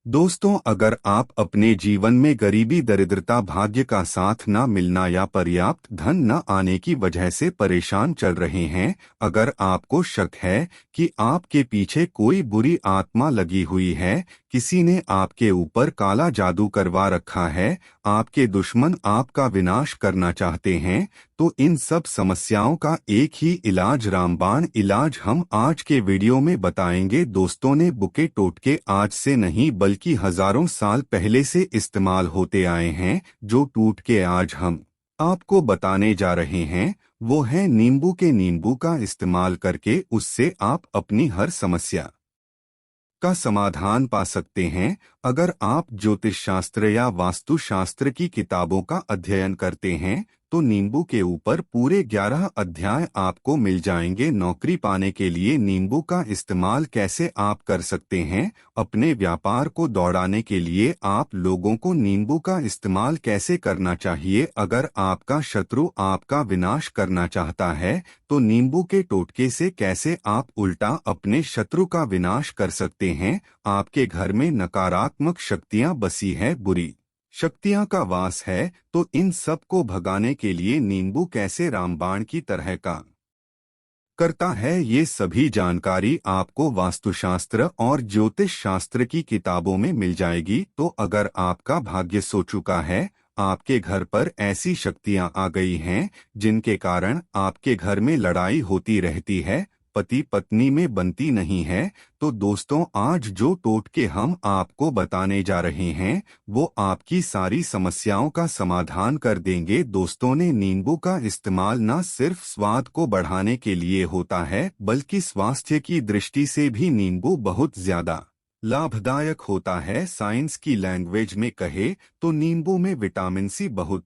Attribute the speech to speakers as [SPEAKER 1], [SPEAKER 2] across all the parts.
[SPEAKER 1] दोस्तों, अगर आप अपने जीवन में गरीबी, दरिद्रता, भाग्य का साथ न मिलना या पर्याप्त धन न आने की वजह से परेशान चल रहे हैं, अगर आपको शक है कि आपके पीछे कोई बुरी आत्मा लगी हुई है, किसी ने आपके ऊपर काला जादू करवा रखा है, आपके दुश्मन आपका विनाश करना चाहते हैं, तो इन सब समस्याओं का एक ही इलाज, रामबाण इलाज, हम आज के वीडियो में बताएंगे। दोस्तों ने बुके टोटके आज से नहीं बल्कि हजारों साल पहले से इस्तेमाल होते आए हैं। जो टूटके आज हम आपको बताने जा रहे हैं वो है नींबू का इस्तेमाल करके उससे आप अपनी हर समस्या का समाधान पा सकते हैं। अगर आप ज्योतिष शास्त्र या वास्तु शास्त्र की किताबों का अध्ययन करते हैं तो नींबू के ऊपर पूरे 11 अध्याय आपको मिल जाएंगे। नौकरी पाने के लिए नींबू का इस्तेमाल कैसे आप कर सकते हैं, अपने व्यापार को दौड़ाने के लिए आप लोगों को नींबू का इस्तेमाल कैसे करना चाहिए, अगर आपका शत्रु आपका विनाश करना चाहता है तो नींबू के टोटके से कैसे आप उल्टा अपने शत्रु का विनाश कर सकते हैं। आपके घर में नकारात्मक शक्तियां बसी है, बुरी शक्तियां का वास है, तो इन सब को भगाने के लिए नींबू कैसे रामबाण की तरह काम करता है, ये सभी जानकारी आपको वास्तुशास्त्र और ज्योतिष शास्त्र की किताबों में मिल जाएगी। तो अगर आपका भाग्य सो चुका है, आपके घर पर ऐसी शक्तियां आ गई हैं जिनके कारण आपके घर में लड़ाई होती रहती है, पति पत्नी में बनती नहीं है, तो दोस्तों आज जो टोटके हम आपको बताने जा रहे हैं वो आपकी सारी समस्याओं का समाधान कर देंगे। दोस्तों ने नींबू का इस्तेमाल न सिर्फ स्वाद को बढ़ाने के लिए होता है बल्कि स्वास्थ्य की दृष्टि से भी नींबू बहुत ज्यादा लाभदायक होता है। साइंस की लैंग्वेज में कहे तो नींबू में विटामिन सी बहुत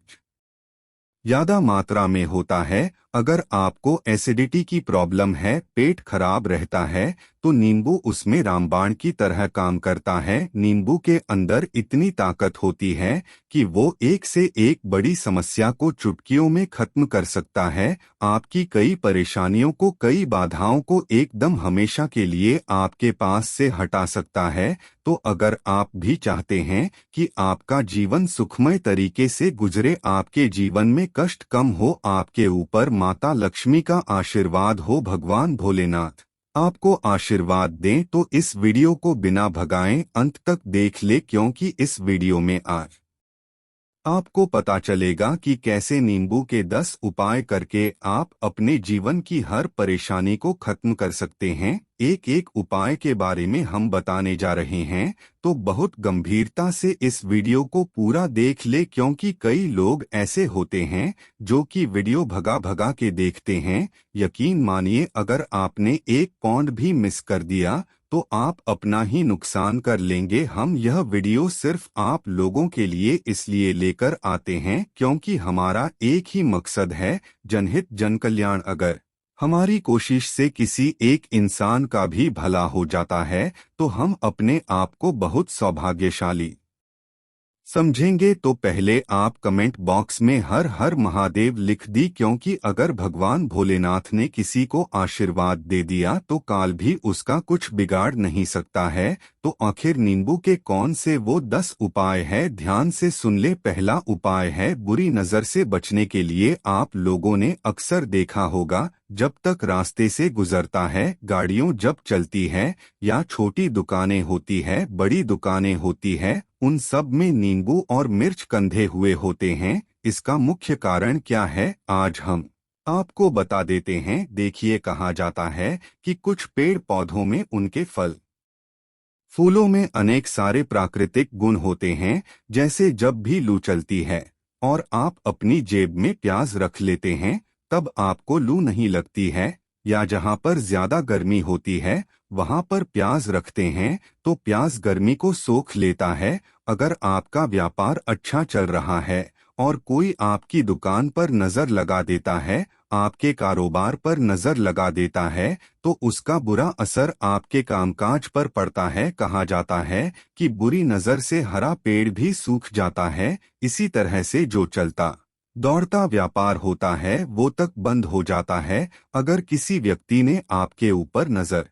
[SPEAKER 1] ज्यादा मात्रा में होता है। अगर आपको एसिडिटी की प्रॉब्लम है, पेट खराब रहता है, तो नींबू उसमें रामबाण की तरह काम करता है। नींबू के अंदर इतनी ताकत होती है कि वो एक से एक बड़ी समस्या को चुटकियों में खत्म कर सकता है। आपकी कई परेशानियों को, कई बाधाओं को एकदम हमेशा के लिए आपके पास से हटा सकता है। तो अगर आप भी चाहते हैं कि आपका जीवन सुखमय तरीके से गुजरे, आपके जीवन में कष्ट कम हो, आपके ऊपर माता लक्ष्मी का आशीर्वाद हो, भगवान भोलेनाथ आपको आशीर्वाद दें, तो इस वीडियो को बिना भगाएं अंत तक देख ले, क्योंकि इस वीडियो में आज आपको पता चलेगा कि कैसे नींबू के 10 उपाय करके आप अपने जीवन की हर परेशानी को खत्म कर सकते हैं। एक एक उपाय के बारे में हम बताने जा रहे हैं, तो बहुत गंभीरता से इस वीडियो को पूरा देख ले, क्योंकि कई लोग ऐसे होते हैं जो कि वीडियो भगा भगा के देखते हैं। यकीन मानिए, अगर आपने एक पॉइंट भी मिस कर दिया तो आप अपना ही नुकसान कर लेंगे। हम यह वीडियो सिर्फ आप लोगों के लिए इसलिए लेकर आते हैं क्योंकि हमारा एक ही मकसद है, जनहित जनकल्याण। अगर हमारी कोशिश से किसी एक इंसान का भी भला हो जाता है तो हम अपने आप को बहुत सौभाग्यशाली समझेंगे। तो पहले आप कमेंट बॉक्स में हर हर महादेव लिख दी, क्योंकि अगर भगवान भोलेनाथ ने किसी को आशीर्वाद दे दिया तो काल भी उसका कुछ बिगाड़ नहीं सकता है। तो आखिर नींबू के कौन से वो 10 उपाय है, ध्यान से सुन ले। पहला उपाय है बुरी नजर से बचने के लिए। आप लोगों ने अक्सर देखा होगा, जब तक रास्ते से गुजरता है, गाड़ियों जब चलती है या छोटी दुकानें होती है, बड़ी दुकानें होती है, उन सब में नींबू और मिर्च कंधे हुए होते हैं। इसका मुख्य कारण क्या है आज हम आपको बता देते हैं। देखिए, कहा जाता है कि कुछ पेड़ पौधों में उनके फल फूलों में अनेक सारे प्राकृतिक गुण होते हैं। जैसे जब भी लू चलती है और आप अपनी जेब में प्याज रख लेते हैं तब आपको लू नहीं लगती है, या जहां पर ज्यादा गर्मी होती है वहां पर प्याज रखते हैं तो प्याज गर्मी को सोख लेता है। अगर आपका व्यापार अच्छा चल रहा है और कोई आपकी दुकान पर नजर लगा देता है, आपके कारोबार पर नजर लगा देता है, तो उसका बुरा असर आपके कामकाज पर पड़ता है। कहा जाता है कि बुरी नजर से हरा पेड़ भी सूख जाता है। इसी तरह से जो चलता दौड़ता व्यापार होता है वो तक बंद हो जाता है। अगर किसी व्यक्ति ने आपके ऊपर नजर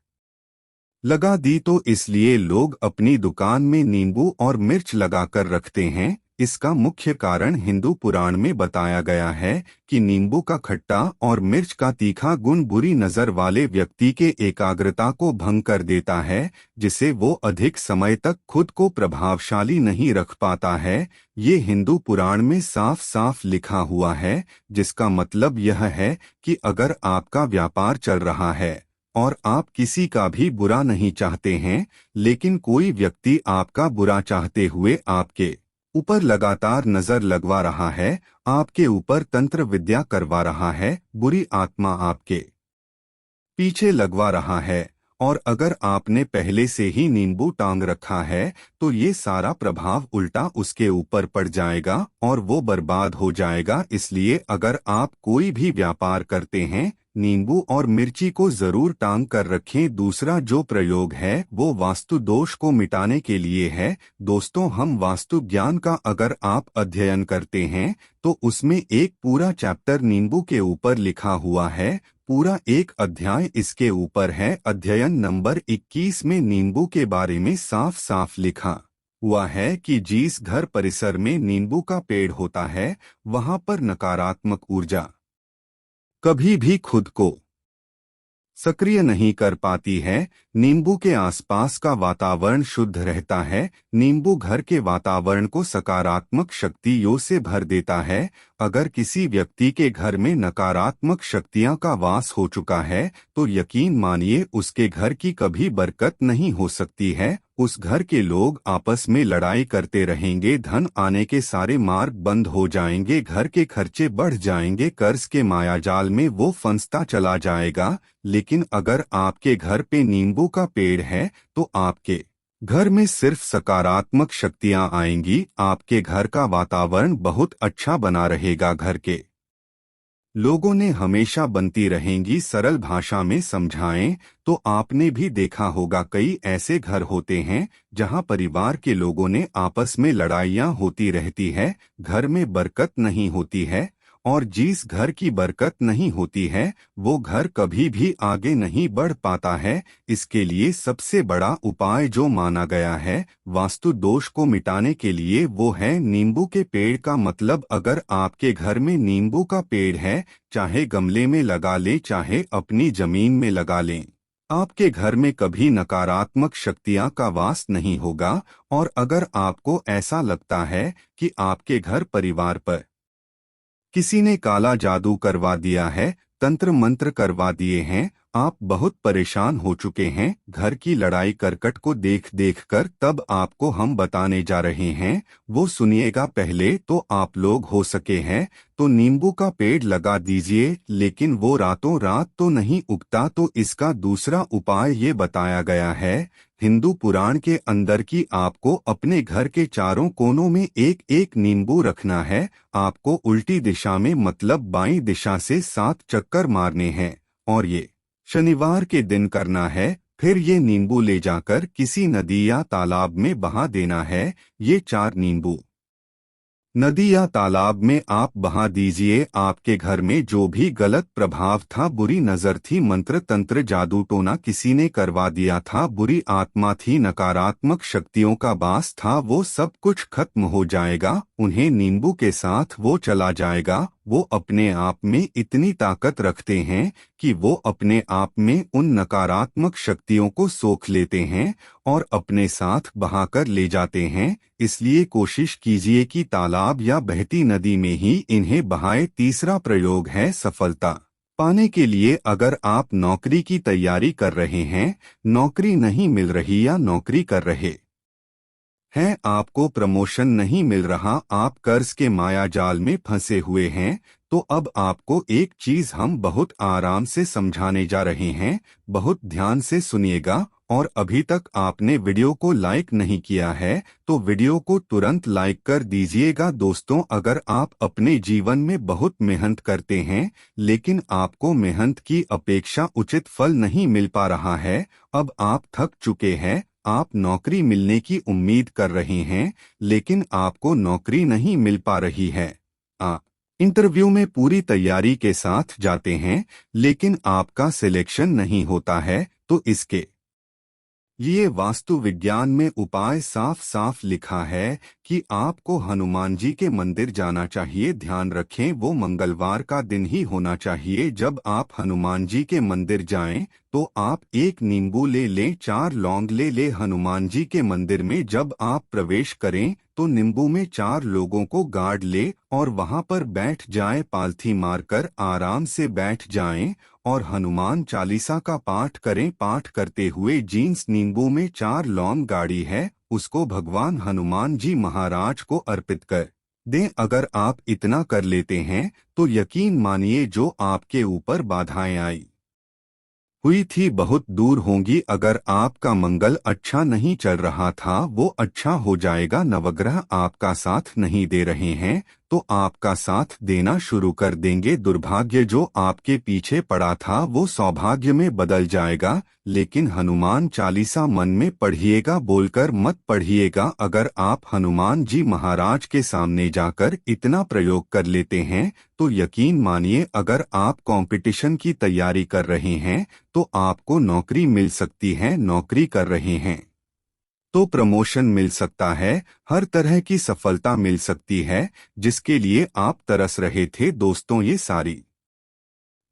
[SPEAKER 1] लगा दी तो इसलिए लोग अपनी दुकान में नींबू और मिर्च लगाकर रखते हैं। इसका मुख्य कारण हिंदू पुराण में बताया गया है कि नींबू का खट्टा और मिर्च का तीखा गुण बुरी नजर वाले व्यक्ति के एकाग्रता को भंग कर देता है, जिसे वो अधिक समय तक खुद को प्रभावशाली नहीं रख पाता है। ये हिंदू पुराण में साफ साफ लिखा हुआ है, जिसका मतलब यह है कि अगर आपका व्यापार चल रहा है और आप किसी का भी बुरा नहीं चाहते हैं, लेकिन कोई व्यक्ति आपका बुरा चाहते हुए आपके ऊपर लगातार नजर लगवा रहा है, आपके ऊपर तंत्र विद्या करवा रहा है, बुरी आत्मा आपके पीछे लगवा रहा है, और अगर आपने पहले से ही नींबू टांग रखा है तो ये सारा प्रभाव उल्टा उसके ऊपर पड़ जाएगा और वो बर्बाद हो जाएगा। इसलिए अगर आप कोई भी व्यापार करते हैं, नींबू और मिर्ची को जरूर टांग कर रखें। दूसरा जो प्रयोग है वो वास्तु दोष को मिटाने के लिए है। दोस्तों, हम वास्तु ज्ञान का अगर आप अध्ययन करते हैं तो उसमें एक पूरा चैप्टर नींबू के ऊपर लिखा हुआ है, पूरा एक अध्याय इसके ऊपर है। अध्ययन नंबर 21 में नींबू के बारे में साफ साफ लिखा हुआ है कि जिस घर परिसर में नींबू का पेड़ होता है वहां पर नकारात्मक ऊर्जा कभी भी खुद को सक्रिय नहीं कर पाती है। नींबू के आसपास का वातावरण शुद्ध रहता है। नींबू घर के वातावरण को सकारात्मक शक्तियों से भर देता है। अगर किसी व्यक्ति के घर में नकारात्मक शक्तियां का वास हो चुका है तो यकीन मानिए उसके घर की कभी बरकत नहीं हो सकती है। उस घर के लोग आपस में लड़ाई करते रहेंगे, धन आने के सारे मार्ग बंद हो जाएंगे, घर के खर्चे बढ़ जाएंगे, कर्ज के मायाजाल में वो फंसता चला जाएगा। लेकिन अगर आपके घर पे नींबू का पेड़ है तो आपके घर में सिर्फ सकारात्मक शक्तियां आएंगी। आपके घर का वातावरण बहुत अच्छा बना रहेगा। घर के लोगों ने हमेशा बनती रहेंगी। सरल भाषा में समझाएं तो आपने भी देखा होगा कई ऐसे घर होते हैं जहां परिवार के लोगों ने आपस में लड़ाइयां होती रहती है, घर में बरकत नहीं होती है, और जिस घर की बरकत नहीं होती है वो घर कभी भी आगे नहीं बढ़ पाता है। इसके लिए सबसे बड़ा उपाय जो माना गया है वास्तु दोष को मिटाने के लिए वो है नींबू के पेड़ का। मतलब अगर आपके घर में नींबू का पेड़ है, चाहे गमले में लगा लें चाहे अपनी जमीन में लगा लें, आपके घर में कभी नकारात्मक शक्तियां का वास नहीं होगा। और अगर आपको ऐसा लगता है कि आपके घर परिवार पर किसी ने काला जादू करवा दिया है, तंत्र मंत्र करवा दिए हैं, आप बहुत परेशान हो चुके हैं घर की लड़ाई करकट को देख देख कर, तब आपको हम बताने जा रहे हैं वो सुनिएगा। पहले तो आप लोग हो सके हैं तो नींबू का पेड़ लगा दीजिए, लेकिन वो रातों रात तो नहीं उगता। तो इसका दूसरा उपाय ये बताया गया है हिंदू पुराण के अंदर कि आपको अपने घर के चारों कोनों में एक एक नींबू रखना है। आपको उल्टी दिशा में मतलब बाईं दिशा से 7 चक्कर मारने हैं और ये शनिवार के दिन करना है। फिर ये नींबू ले जाकर किसी नदी या तालाब में बहा देना है। ये 4 नींबू नदी या तालाब में आप बहा दीजिए। आपके घर में जो भी गलत प्रभाव था, बुरी नजर थी, मंत्र तंत्र जादू टोना किसी ने करवा दिया था, बुरी आत्मा थी, नकारात्मक शक्तियों का वास था, वो सब कुछ खत्म हो जाएगा। उन्हें नींबू के साथ वो चला जाएगा। वो अपने आप में इतनी ताकत रखते हैं कि वो अपने आप में उन नकारात्मक शक्तियों को सोख लेते हैं और अपने साथ बहाकर ले जाते हैं। इसलिए कोशिश कीजिए कि तालाब या बहती नदी में ही इन्हें बहाए। तीसरा प्रयोग है सफलता पाने के लिए। अगर आप नौकरी की तैयारी कर रहे हैं, नौकरी नहीं मिल रही या नौकरी कर रहे हैं, आपको प्रमोशन नहीं मिल रहा, आप कर्ज के माया जाल में फंसे हुए हैं, तो अब आपको एक चीज हम बहुत आराम से समझाने जा रहे हैं। बहुत ध्यान से सुनिएगा। और अभी तक आपने वीडियो को लाइक नहीं किया है तो वीडियो को तुरंत लाइक कर दीजिएगा। दोस्तों, अगर आप अपने जीवन में बहुत मेहनत करते हैं लेकिन आपको मेहनत की अपेक्षा उचित फल नहीं मिल पा रहा है, अब आप थक चुके हैं, आप नौकरी मिलने की उम्मीद कर रहे हैं लेकिन आपको नौकरी नहीं मिल पा रही है, आप इंटरव्यू में पूरी तैयारी के साथ जाते हैं लेकिन आपका सिलेक्शन नहीं होता है, तो इसके ये वास्तु विज्ञान में उपाय साफ साफ लिखा है कि आपको हनुमान जी के मंदिर जाना चाहिए। ध्यान रखें, वो मंगलवार का दिन ही होना चाहिए। जब आप हनुमान जी के मंदिर जाएं तो आप एक नींबू ले लें, 4 लौंग ले ले। हनुमान जी के मंदिर में जब आप प्रवेश करें तो नींबू में 4 लोगों को गाड़ ले और वहां पर बैठ जाएं। पालथी मारकर आराम से बैठ जाएं और हनुमान चालीसा का पाठ करें। पाठ करते हुए जीन्स नींबू में 4 लौंग गाड़ी है उसको भगवान हनुमान जी महाराज को अर्पित कर दें। अगर आप इतना कर लेते हैं तो यकीन मानिए जो आपके ऊपर बाधाएं आई हुई थी बहुत दूर होंगी। अगर आपका मंगल अच्छा नहीं चल रहा था वो अच्छा हो जाएगा। नवग्रह आपका साथ नहीं दे रहे हैं तो आपका साथ देना शुरू कर देंगे। दुर्भाग्य जो आपके पीछे पड़ा था वो सौभाग्य में बदल जाएगा। लेकिन हनुमान चालीसा मन में पढ़िएगा, बोलकर मत पढ़िएगा। अगर आप हनुमान जी महाराज के सामने जाकर इतना प्रयोग कर लेते हैं तो यकीन मानिए अगर आप कंपटीशन की तैयारी कर रहे हैं तो आपको नौकरी मिल सकती है। नौकरी कर रहे हैं तो प्रमोशन मिल सकता है। हर तरह की सफलता मिल सकती है जिसके लिए आप तरस रहे थे। दोस्तों, ये सारी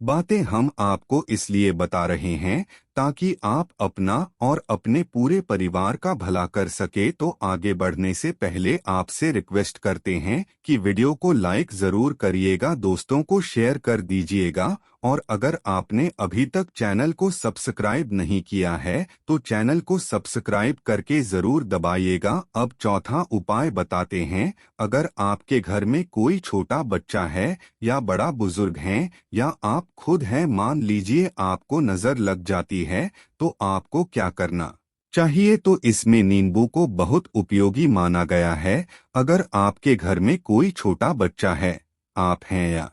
[SPEAKER 1] बातें हम आपको इसलिए बता रहे हैं ताकि आप अपना और अपने पूरे परिवार का भला कर सके। तो आगे बढ़ने से पहले आपसे रिक्वेस्ट करते हैं कि वीडियो को लाइक जरूर करिएगा, दोस्तों को शेयर कर दीजिएगा और अगर आपने अभी तक चैनल को सब्सक्राइब नहीं किया है तो चैनल को सब्सक्राइब करके जरूर दबाइएगा। अब चौथा उपाय बताते हैं। अगर आपके घर में कोई छोटा बच्चा है या बड़ा बुजुर्ग है या आप खुद हैं, मान लीजिए आपको नजर लग जाती है तो आपको क्या करना चाहिए। तो इसमें नींबू को बहुत उपयोगी माना गया है। अगर आपके घर में कोई छोटा बच्चा है, आप हैं या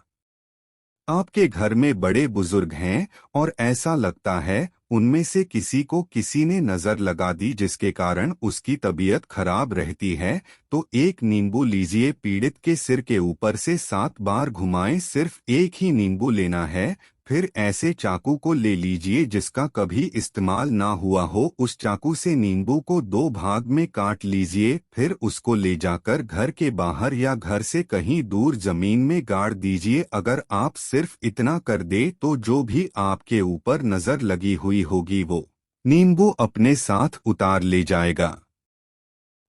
[SPEAKER 1] आपके घर में बड़े बुजुर्ग हैं और ऐसा लगता है उनमें से किसी को किसी ने नजर लगा दी जिसके कारण उसकी तबीयत खराब रहती है, तो एक नींबू लीजिए, पीड़ित के सिर के ऊपर से 7 बार घुमाएं। सिर्फ एक ही नींबू लेना है। फिर ऐसे चाकू को ले लीजिए जिसका कभी इस्तेमाल ना हुआ हो। उस चाकू से नींबू को 2 भाग में काट लीजिए। फिर उसको ले जाकर घर के बाहर या घर से कहीं दूर जमीन में गाड़ दीजिए। अगर आप सिर्फ इतना कर दे तो जो भी आपके ऊपर नजर लगी हुई होगी वो नींबू अपने साथ उतार ले जाएगा।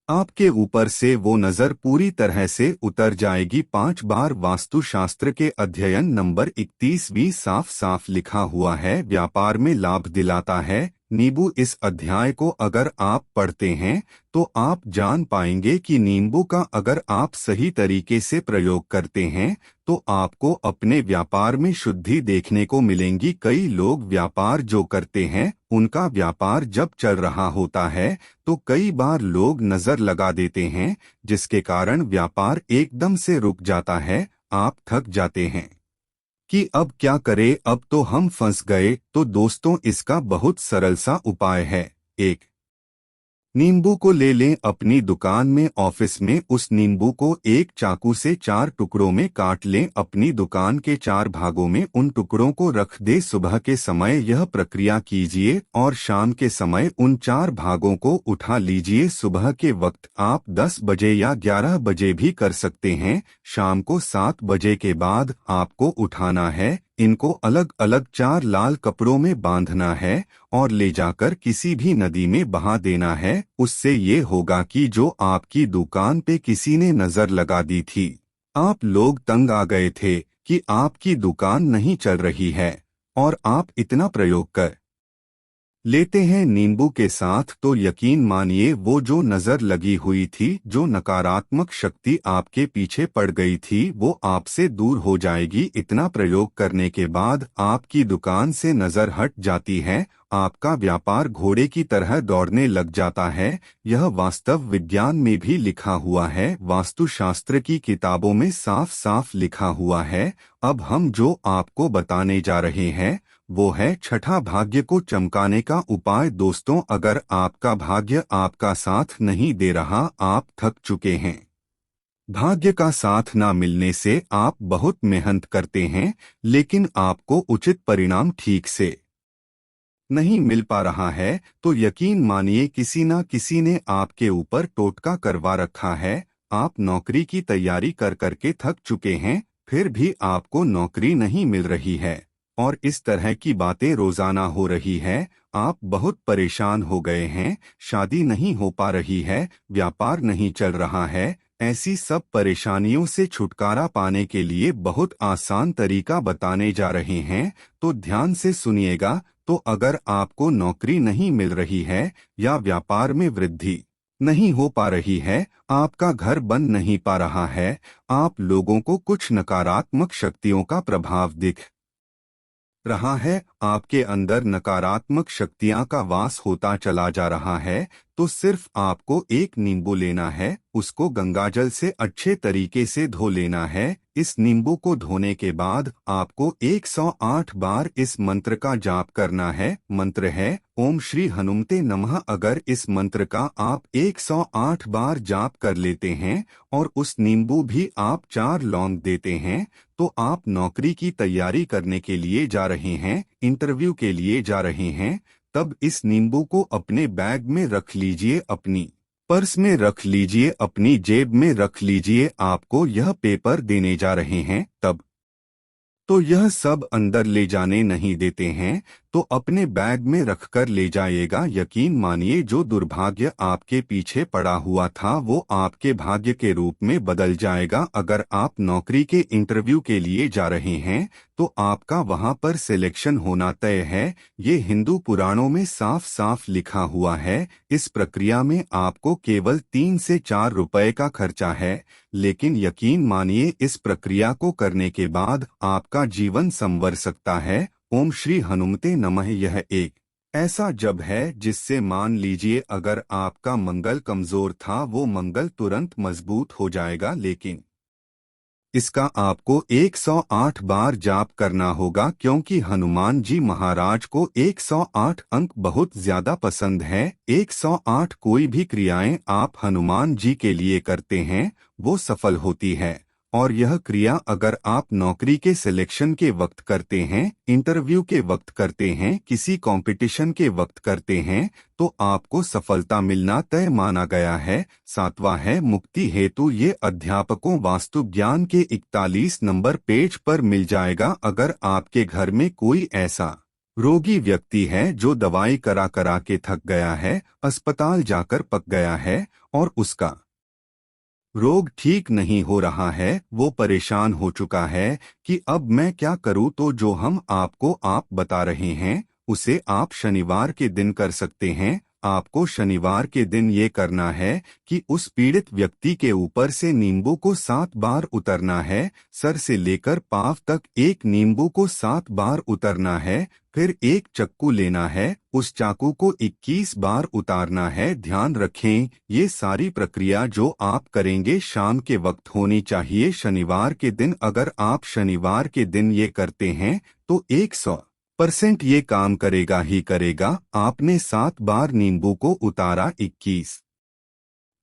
[SPEAKER 1] आपके ऊपर से वो नजर पूरी तरह से उतर जाएगी। 5 बार वास्तुशास्त्र के अध्ययन नंबर 21 साफ साफ लिखा हुआ है, व्यापार में लाभ दिलाता है नींबू। इस अध्याय को अगर आप पढ़ते हैं तो आप जान पाएंगे कि नींबू का अगर आप सही तरीके से प्रयोग करते हैं तो आपको अपने व्यापार में शुद्धि देखने को मिलेंगी। कई लोग व्यापार जो करते हैं उनका व्यापार जब चल रहा होता है तो कई बार लोग नजर लगा देते हैं जिसके कारण व्यापार एकदम से रुक जाता है। आप थक जाते हैं कि अब क्या करें, अब तो हम फंस गए। तो दोस्तों, इसका बहुत सरल सा उपाय है। एक नींबू को ले लें अपनी दुकान में, ऑफिस में। उस नींबू को एक चाकू से 4 टुकड़ों में काट लें। अपनी दुकान के 4 भागों में उन टुकड़ों को रख दे। सुबह के समय यह प्रक्रिया कीजिए और शाम के समय उन 4 भागों को उठा लीजिए। सुबह के वक्त आप 10 बजे या 11 बजे भी कर सकते हैं। शाम को 7 बजे के बाद आपको उठाना है। इनको अलग अलग 4 लाल कपड़ों में बांधना है और ले जाकर किसी भी नदी में बहा देना है। उससे ये होगा कि जो आपकी दुकान पे किसी ने नजर लगा दी थी, आप लोग तंग आ गए थे कि आपकी दुकान नहीं चल रही है और आप इतना प्रयोग कर लेते हैं नींबू के साथ, तो यकीन मानिए वो जो नजर लगी हुई थी, जो नकारात्मक शक्ति आपके पीछे पड़ गई थी, वो आपसे दूर हो जाएगी। इतना प्रयोग करने के बाद आपकी दुकान से नजर हट जाती है। आपका व्यापार घोड़े की तरह दौड़ने लग जाता है। यह वास्तव विज्ञान में भी लिखा हुआ है, वास्तुशास्त्र की किताबों में साफ साफ लिखा हुआ है। अब हम जो आपको बताने जा रहे हैं वो है छठा भाग्य को चमकाने का उपाय। दोस्तों, अगर आपका भाग्य आपका साथ नहीं दे रहा, आप थक चुके हैं, भाग्य का साथ ना मिलने से आप बहुत मेहनत करते हैं लेकिन आपको उचित परिणाम ठीक से नहीं मिल पा रहा है तो यकीन मानिए किसी न किसी ने आपके ऊपर टोटका करवा रखा है। आप नौकरी की तैयारी कर करके थक चुके हैं, फिर भी आपको नौकरी नहीं मिल रही है और इस तरह की बातें रोजाना हो रही है। आप बहुत परेशान हो गए हैं, शादी नहीं हो पा रही है, व्यापार नहीं चल रहा है। ऐसी सब परेशानियों से छुटकारा पाने के लिए बहुत आसान तरीका बताने जा रहे हैं, तो ध्यान से सुनिएगा। तो अगर आपको नौकरी नहीं मिल रही है या व्यापार में वृद्धि नहीं हो पा रही है, आपका घर बन नहीं पा रहा है, आप लोगों को कुछ नकारात्मक शक्तियों का प्रभाव दिख रहा है, आपके अंदर नकारात्मक शक्तियां का वास होता चला जा रहा है, तो सिर्फ आपको एक नींबू लेना है, उसको गंगाजल से अच्छे तरीके से धो लेना है। इस नींबू को धोने के बाद आपको 108 बार इस मंत्र का जाप करना है। मंत्र है ओम श्री हनुमते नमः। अगर इस मंत्र का आप 108 बार जाप कर लेते हैं और उस नींबू भी आप 4 लौंग देते हैं, तो आप नौकरी की तैयारी करने के लिए जा रहे हैं, इंटरव्यू के लिए जा रहे हैं, तब इस नींबू को अपने बैग में रख लीजिए, अपनी पर्स में रख लीजिए, अपनी जेब में रख लीजिए। आपको यह पेपर देने जा रहे हैं, तब तो यह सब अंदर ले जाने नहीं देते हैं, तो अपने बैग में रखकर ले जाइएगा। यकीन मानिए जो दुर्भाग्य आपके पीछे पड़ा हुआ था वो आपके भाग्य के रूप में बदल जाएगा। अगर आप नौकरी के इंटरव्यू के लिए जा रहे हैं तो आपका वहां पर सिलेक्शन होना तय है। ये हिंदू पुराणों में साफ साफ लिखा हुआ है। इस प्रक्रिया में आपको केवल 3 से 4 रुपए का खर्चा है, लेकिन यकीन मानिए इस प्रक्रिया को करने के बाद आपका जीवन संवर सकता है। ओम श्री हनुमते नमः यह एक ऐसा जप है जिससे मान लीजिए अगर आपका मंगल कमजोर था वो मंगल तुरंत मजबूत हो जाएगा। लेकिन इसका आपको 108 बार जाप करना होगा, क्योंकि हनुमान जी महाराज को 108 अंक बहुत ज्यादा पसंद है। 108 कोई भी क्रियाएं आप हनुमान जी के लिए करते हैं वो सफल होती है। और यह क्रिया अगर आप नौकरी के सिलेक्शन के वक्त करते हैं, इंटरव्यू के वक्त करते हैं, किसी कंपटीशन के वक्त करते हैं, तो आपको सफलता मिलना तय माना गया है। 7वां है मुक्ति हेतु। ये अध्यापकों वास्तु ज्ञान के 41 नंबर पेज पर मिल जाएगा। अगर आपके घर में कोई ऐसा रोगी व्यक्ति है जो दवाई करा करा के थक गया है, अस्पताल जाकर पक गया है और उसका रोग ठीक नहीं हो रहा है, वो परेशान हो चुका है कि अब मैं क्या करूं, तो जो हम आपको आप बता रहे हैं उसे आप शनिवार के दिन कर सकते हैं। आपको शनिवार के दिन ये करना है कि उस पीड़ित व्यक्ति के ऊपर से नींबू को 7 बार उतरना है, सर से लेकर पांव तक एक नींबू को 7 बार उतरना है। फिर एक चाकू लेना है, उस चाकू को 21 बार उतारना है। ध्यान रखें ये सारी प्रक्रिया जो आप करेंगे शाम के वक्त होनी चाहिए, शनिवार के दिन। अगर आप शनिवार के दिन ये करते हैं तो 100% ये काम करेगा ही करेगा। आपने 7 बार नींबू को उतारा, 21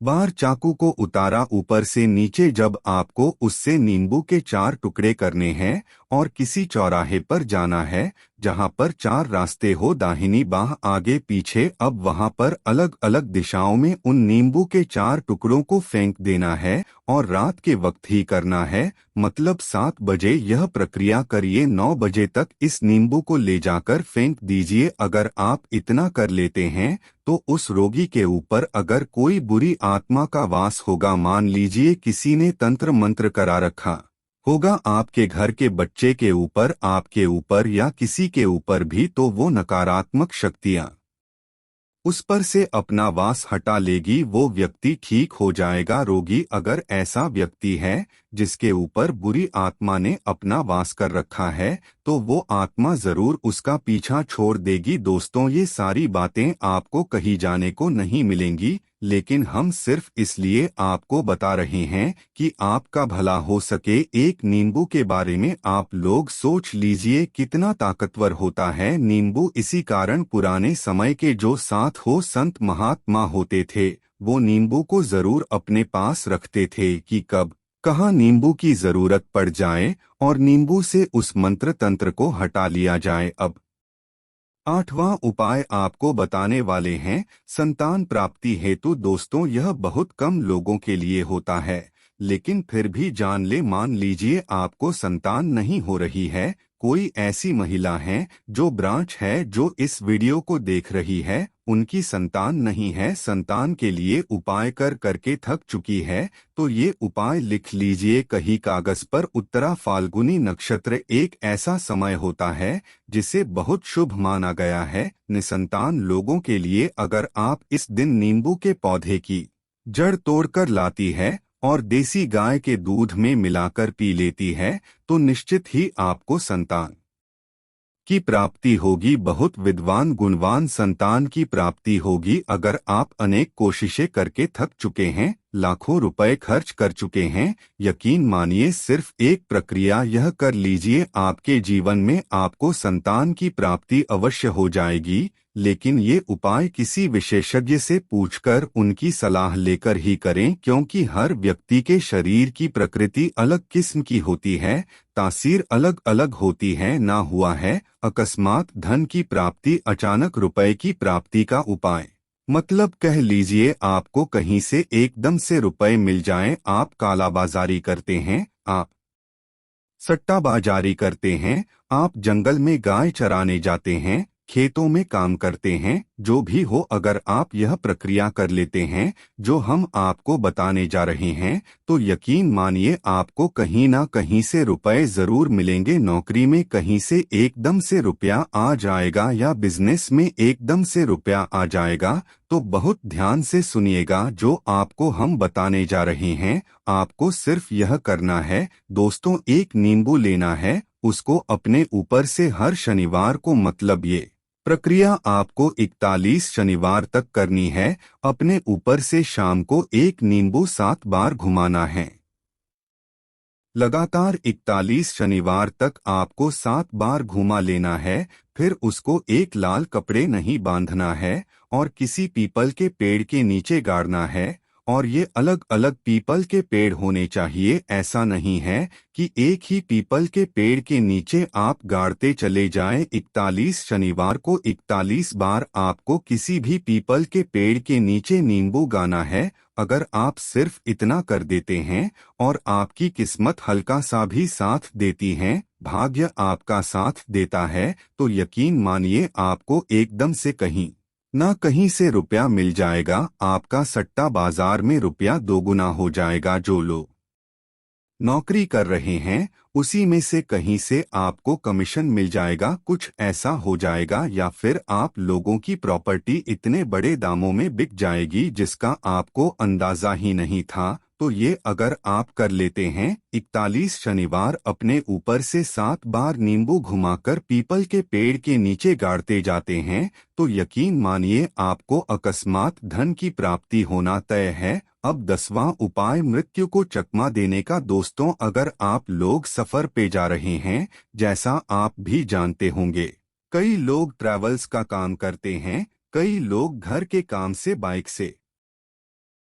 [SPEAKER 1] बार चाकू को उतारा ऊपर से नीचे। जब आपको उससे नींबू के 4 टुकड़े करने हैं और किसी चौराहे पर जाना है जहां पर 4 रास्ते हो, दाहिनी बाह आगे पीछे, अब वहां पर अलग अलग दिशाओं में उन नींबू के 4 टुकड़ों को फेंक देना है और रात के वक्त ही करना है। मतलब 7 बजे यह प्रक्रिया करिए, 9 बजे तक इस नींबू को ले जाकर फेंक दीजिए। अगर आप इतना कर लेते हैं तो उस रोगी के ऊपर अगर कोई बुरी आत्मा का वास होगा, मान लीजिए किसी ने तंत्र मंत्र करा रखा होगा आपके घर के बच्चे के ऊपर, आपके ऊपर या किसी के ऊपर भी, तो वो नकारात्मक शक्तियां उस पर से अपना वास हटा लेगी, वो व्यक्ति ठीक हो जाएगा। रोगी अगर ऐसा व्यक्ति है जिसके ऊपर बुरी आत्मा ने अपना वास कर रखा है तो वो आत्मा जरूर उसका पीछा छोड़ देगी। दोस्तों ये सारी बातें आपको कहीं जाने को नहीं मिलेंगी, लेकिन हम सिर्फ इसलिए आपको बता रहे हैं कि आपका भला हो सके। एक नींबू के बारे में आप लोग सोच लीजिए कितना ताकतवर होता है नींबू। इसी कारण पुराने समय के जो साथ हो संत महात्मा होते थे वो नींबू को जरूर अपने पास रखते थे कि कब कहाँ नींबू की जरूरत पड़ जाए और नींबू से उस मंत्र तंत्र को हटा लिया जाए। अब 8वां उपाय आपको बताने वाले हैं संतान प्राप्ति हेतु। दोस्तों, यह बहुत कम लोगों के लिए होता है, लेकिन फिर भी मान लीजिए आपको संतान नहीं हो रही है। कोई ऐसी महिला है जो ब्रांच है जो इस वीडियो को देख रही है, उनकी संतान नहीं है, संतान के लिए उपाय कर करके थक चुकी है, तो ये उपाय लिख लीजिए कहीं कागज पर। उत्तरा फाल्गुनी नक्षत्र एक ऐसा समय होता है जिसे बहुत शुभ माना गया है निसंतान लोगों के लिए। अगर आप इस दिन नींबू के पौधे की जड़ तोड़कर लाती है और देसी गाय के दूध में मिलाकर पी लेती है, तो निश्चित ही आपको संतान की प्राप्ति होगी। बहुत विद्वान गुणवान संतान की प्राप्ति होगी। अगर आप अनेक कोशिशें करके थक चुके हैं, लाखों रुपए खर्च कर चुके हैं, यकीन मानिए सिर्फ एक प्रक्रिया यह कर लीजिए, आपके जीवन में आपको संतान की प्राप्ति अवश्य हो जाएगी। लेकिन ये उपाय किसी विशेषज्ञ से पूछकर उनकी सलाह लेकर ही करें, क्योंकि हर व्यक्ति के शरीर की प्रकृति अलग किस्म की होती है, तासीर अलग अलग होती है। ना हुआ है अकस्मात धन की प्राप्ति, अचानक रुपए की प्राप्ति का उपाय, मतलब कह लीजिए आपको कहीं से एकदम से रुपए मिल जाएं। आप कालाबाजारी करते हैं, आप सट्टाबाजारी करते हैं, आप जंगल में गाय चराने जाते हैं, खेतों में काम करते हैं, जो भी हो, अगर आप यह प्रक्रिया कर लेते हैं जो हम आपको बताने जा रहे हैं, तो यकीन मानिए आपको कहीं ना कहीं से रुपए जरूर मिलेंगे। नौकरी में कहीं से एकदम से रुपया आ जाएगा या बिजनेस में एकदम से रुपया आ जाएगा। तो बहुत ध्यान से सुनिएगा जो आपको हम बताने जा रहे हैं। आपको सिर्फ यह करना है दोस्तों, एक नींबू लेना है, उसको अपने ऊपर से हर शनिवार को, मतलब ये प्रक्रिया आपको 41 शनिवार तक करनी है। अपने ऊपर से शाम को एक नींबू 7 बार घुमाना है। लगातार 41 शनिवार तक आपको 7 बार घुमा लेना है। फिर उसको एक लाल कपड़े नहीं बांधना है और किसी पीपल के पेड़ के नीचे गाड़ना है। और ये अलग अलग पीपल के पेड़ होने चाहिए, ऐसा नहीं है कि एक ही पीपल के पेड़ के नीचे आप गाड़ते चले जाएं। 41 शनिवार को 41 बार आपको किसी भी पीपल के पेड़ के नीचे नींबू गाना है। अगर आप सिर्फ इतना कर देते हैं और आपकी किस्मत हल्का सा भी साथ देती है, भाग्य आपका साथ देता है, तो यकीन मानिए आपको एकदम से कहीं ना कहीं से रुपया मिल जाएगा। आपका सट्टा बाजार में रुपया दोगुना हो जाएगा। जो लोग नौकरी कर रहे हैं उसी में से कहीं से आपको कमीशन मिल जाएगा, कुछ ऐसा हो जाएगा। या फिर आप लोगों की प्रॉपर्टी इतने बड़े दामों में बिक जाएगी जिसका आपको अंदाजा ही नहीं था। तो ये अगर आप कर लेते हैं 41 शनिवार, अपने ऊपर से 7 बार नींबू घुमाकर पीपल के पेड़ के नीचे गाड़ते जाते हैं, तो यकीन मानिए आपको अकस्मात धन की प्राप्ति होना तय है। अब 10वां उपाय मृत्यु को चकमा देने का। दोस्तों, अगर आप लोग सफर पे जा रहे हैं, जैसा आप भी जानते होंगे, कई लोग ट्रैवल्स का काम करते हैं, कई लोग घर के काम से बाइक से